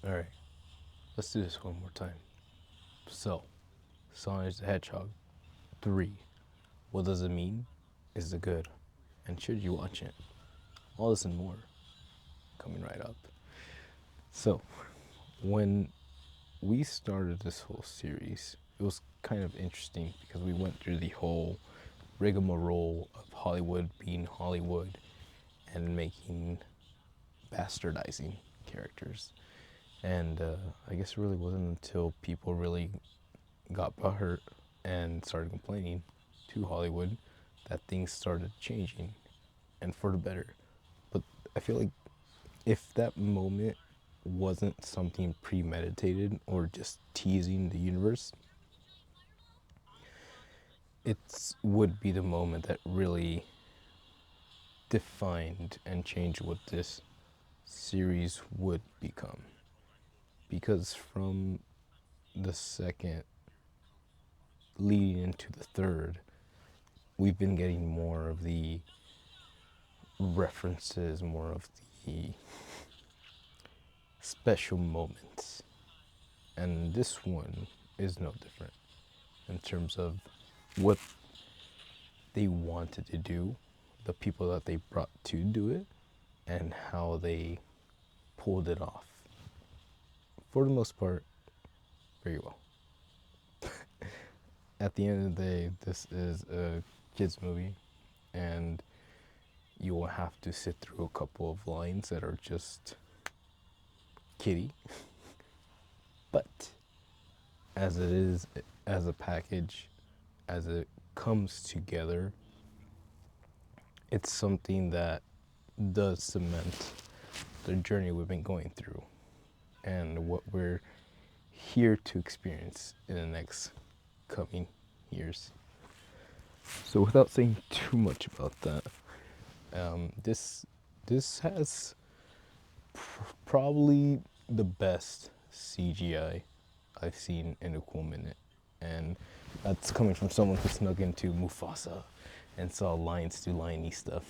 All right, let's do this one more time. So, Sonic the Hedgehog 3. What does it mean? Is it good? And should you watch it? All this and more coming right up. So, when we started this whole series, it was kind of interesting because we went through the whole rigmarole of Hollywood being Hollywood and making bastardizing characters. And I guess it really wasn't until people really got butthurt and started complaining to Hollywood that things started changing and for the better. But I feel like if that moment wasn't something premeditated or just teasing the universe, it would be the moment that really defined and changed what this series would become. Because from the second leading into the third, we've been getting more of the references, more of the special moments. And this one is no different in terms of what they wanted to do, the people that they brought to do it, and how they pulled it off. For the most part, very well. At the end of the day, this is a kids' movie, and you will have to sit through a couple of lines that are just kiddie. But as it is, as a package, as it comes together, it's something that does cement the journey we've been going through and what we're here to experience in the next coming years. So without saying too much about that, this has probably the best CGI I've seen in a cool minute, and that's coming from someone who snuck into Mufasa and saw lions do liony stuff,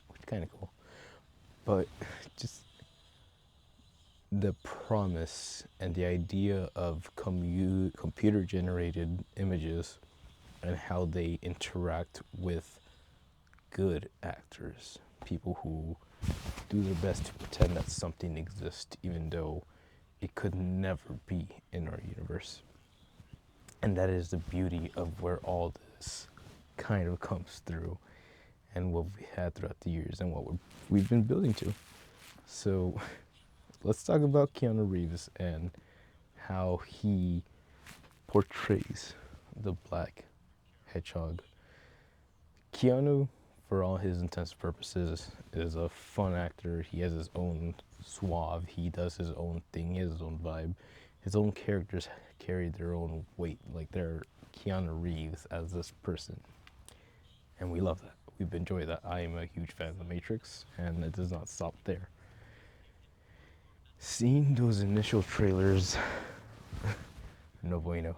which kind of cool. But just the promise and the idea of computer generated images and how they interact with good actors, people who do their best to pretend that something exists even though it could never be in our universe. And that is the beauty of where all this kind of comes through and what we had throughout the years and what we've been building to. So let's talk about Keanu Reeves and how he portrays the black hedgehog. Keanu, for all his intents and purposes, is a fun actor. He has his own suave. He does his own thing. He has his own vibe. His own characters carry their own weight. Like they're Keanu Reeves as this person. And we love that. We've enjoyed that. I am a huge fan of The Matrix, and it does not stop there. Seeing those initial trailers, no bueno.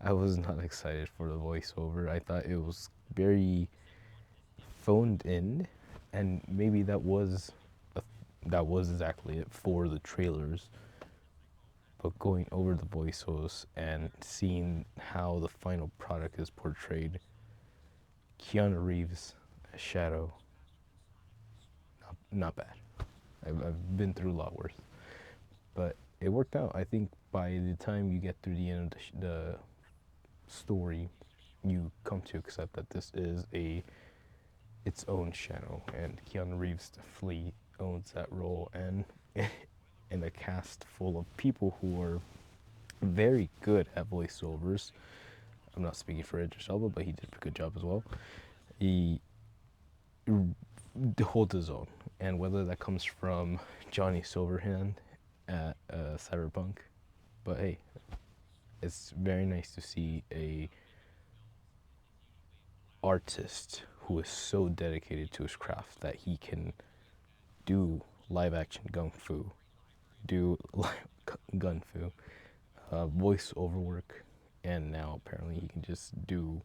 I was not excited for the voiceover. I thought it was very phoned in, and maybe that was exactly it for the trailers. But going over the voiceovers and seeing how the final product is portrayed, Keanu Reeves as Shadow, not bad. I've been through a lot worse, but it worked out. I think by the time you get through the end of the story, you come to accept that this is its own Shadow, and Keanu Reeves definitely owns that role, and in a cast full of people who are very good at voiceovers. I'm not speaking for Idris Elba, but he did a good job as well. He holds his own, and whether that comes from Johnny Silverhand at Cyberpunk, but hey, it's very nice to see a artist who is so dedicated to his craft that he can do live action gung fu, do live gun fu, voice over work, and now apparently he can just do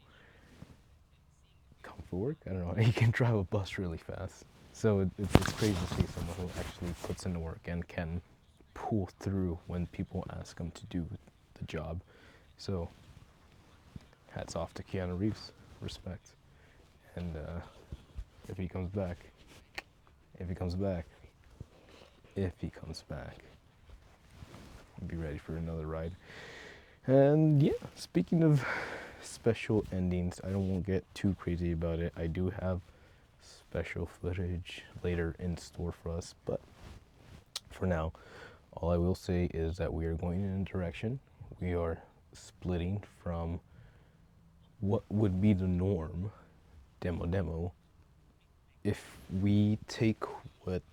kung fu work. I don't know. He can drive a bus really fast. So it's crazy to see someone who actually puts in the work and can pull through when people ask him to do the job. So, hats off to Keanu Reeves. Respect. And if he comes back, if he comes back, if he comes back, be ready for another ride. And yeah, speaking of special endings, I don't want to get too crazy about it. I do have special footage later in store for us, but for now, all I will say is that we are going in a direction. We are splitting from what would be the norm, demo. If we take what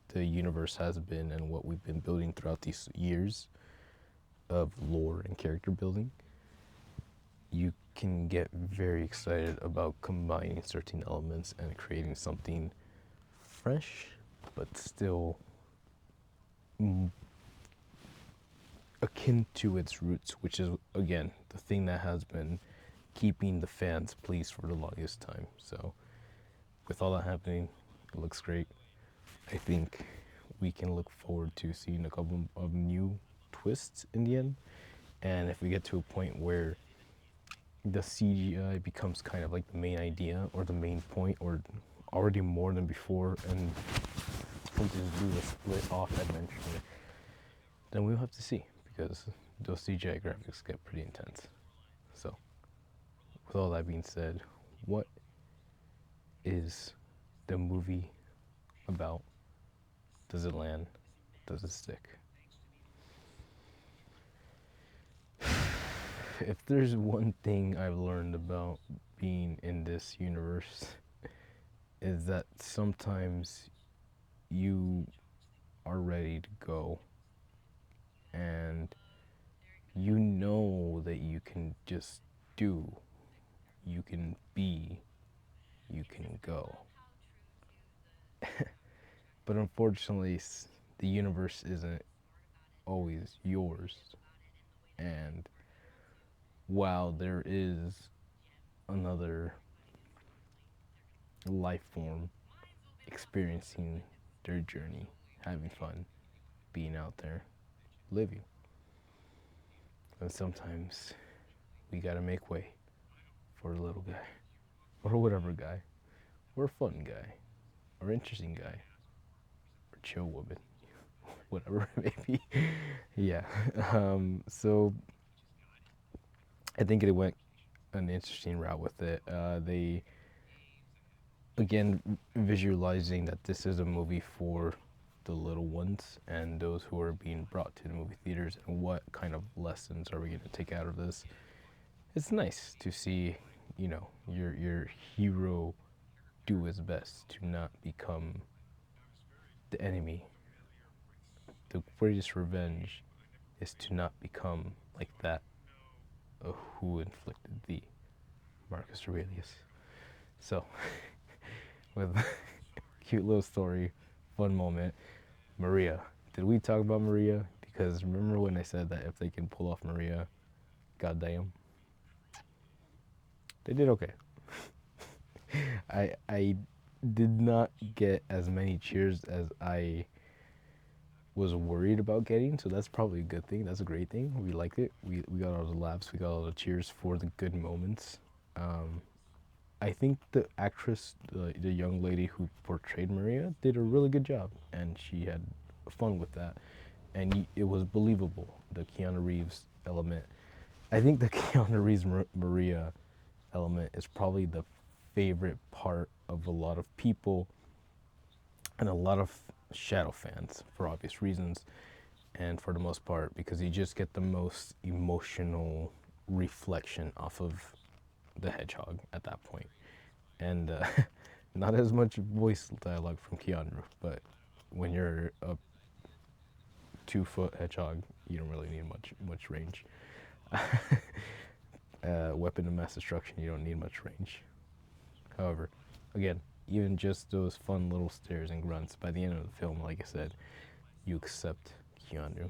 the universe has been and what we've been building throughout these years of lore and character building, you can get very excited about combining certain elements and creating something fresh, but still akin to its roots, which is, again, the thing that has been keeping the fans pleased for the longest time. So, with all that happening, it looks great. I think we can look forward to seeing a couple of new twists in the end. And if we get to a point where the CGI becomes kind of like the main idea or the main point, or already more than before, and we'll just do a split off adventure, then we'll have to see, because those CGI graphics get pretty intense. So, with all that being said, what is the movie about? Does it land? Does it stick? If there's one thing I've learned about being in this universe, is that sometimes you are ready to go and you know that you can just do, you can be, you can go. But unfortunately, the universe isn't always yours. And while there is another life form experiencing their journey, having fun, being out there, living, and sometimes we gotta make way for a little guy, or whatever guy, or a fun guy, or interesting guy, or chill woman, whatever it may be. Yeah. So I think it went an interesting route with it. They, again, visualizing that this is a movie for the little ones and those who are being brought to the movie theaters, and what kind of lessons are we going to take out of this. It's nice to see, your hero do his best to not become the enemy. The greatest revenge is to not become like that who inflicted thee, Marcus Aurelius. So, with cute little story, fun moment, Maria. Did we talk about Maria? Because remember when I said that if they can pull off Maria, goddamn, they did okay. I did not get as many cheers as I was worried about getting, so that's probably a good thing. That's a great thing. We liked it. We got all the laughs. We got all the cheers for the good moments. I think the actress, the young lady who portrayed Maria, did a really good job, and she had fun with that, and it was believable. The Keanu Reeves element. I think the Keanu Reeves Maria element is probably the favorite part of a lot of people and a lot of Shadow fans, for obvious reasons, and for the most part because you just get the most emotional reflection off of the Hedgehog at that point. And not as much voice dialogue from Keanu, but when you're a 2-foot hedgehog, you don't really need much range. Weapon of mass destruction, you don't need much range. However, again, even just those fun little stares and grunts, by the end of the film, like I said, you accept Keanu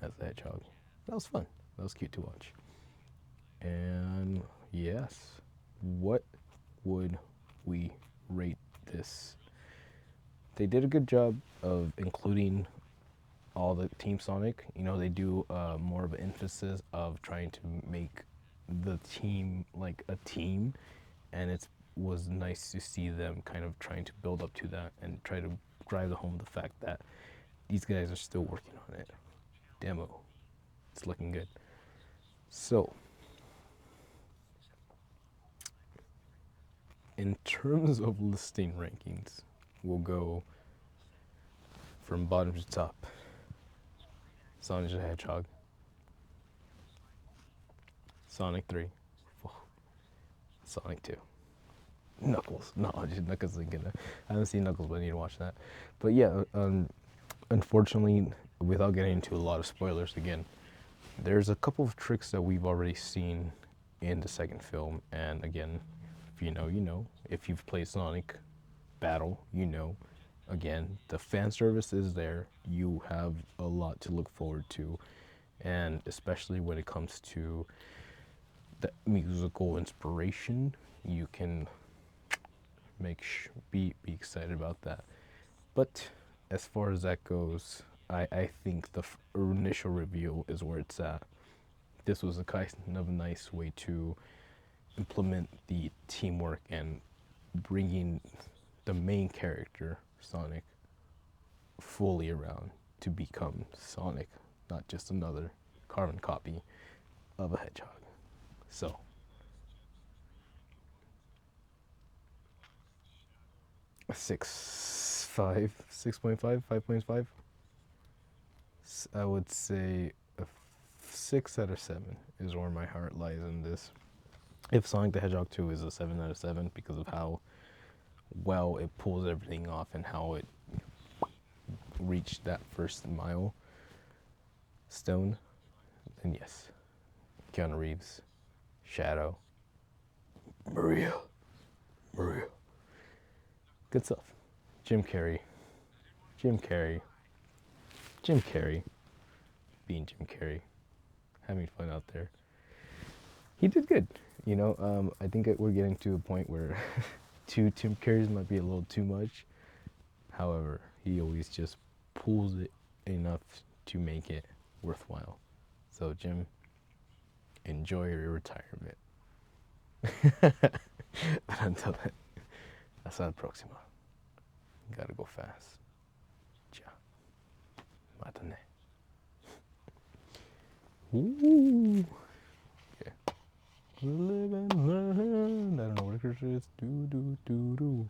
as the hedgehog. That was fun. That was cute to watch. And yes, what would we rate this? They did a good job of including all the Team Sonic, you know, they do more of an emphasis of trying to make the team like a team, and it was nice to see them kind of trying to build up to that and try to drive home the fact that these guys are still working on it. Demo, it's looking good. So, in terms of listing rankings, we'll go from bottom to top. Sonic the Hedgehog, Sonic 3, Sonic 2, Knuckles. No, just Knuckles is gonna. I haven't seen Knuckles, but I need to watch that. But yeah, unfortunately, without getting into a lot of spoilers again, there's a couple of tricks that we've already seen in the second film, and again, if you know, you know. If you've played Sonic Battle, you know. Again, the fan service is there. You have a lot to look forward to, and especially when it comes to the musical inspiration, you can be excited about that. But as far as that goes, I think the initial reveal is where it's at. This was a kind of nice way to implement the teamwork and bringing the main character, Sonic, fully around to become Sonic, not just another carbon copy of a hedgehog. So, 6.5, 6.5, 5.5. I would say a 6 out of 7 is where my heart lies in this. If Sonic the Hedgehog 2 is a 7 out of 7 because of how well it pulls everything off and how it reached that first milestone, then yes. Keanu Reeves, Shadow, Maria. Good stuff. Jim Carrey, Jim Carrey, being Jim Carrey, having fun out there. He did good. You know, I think we're getting to a point where two Tim Carreys might be a little too much. However, he always just pulls it enough to make it worthwhile. So, Jim, enjoy your retirement. But until then, hasta la próxima. Gotta go fast. Ja. Matane. Ooh. Yeah. Live and learn. I don't know what it is. Do.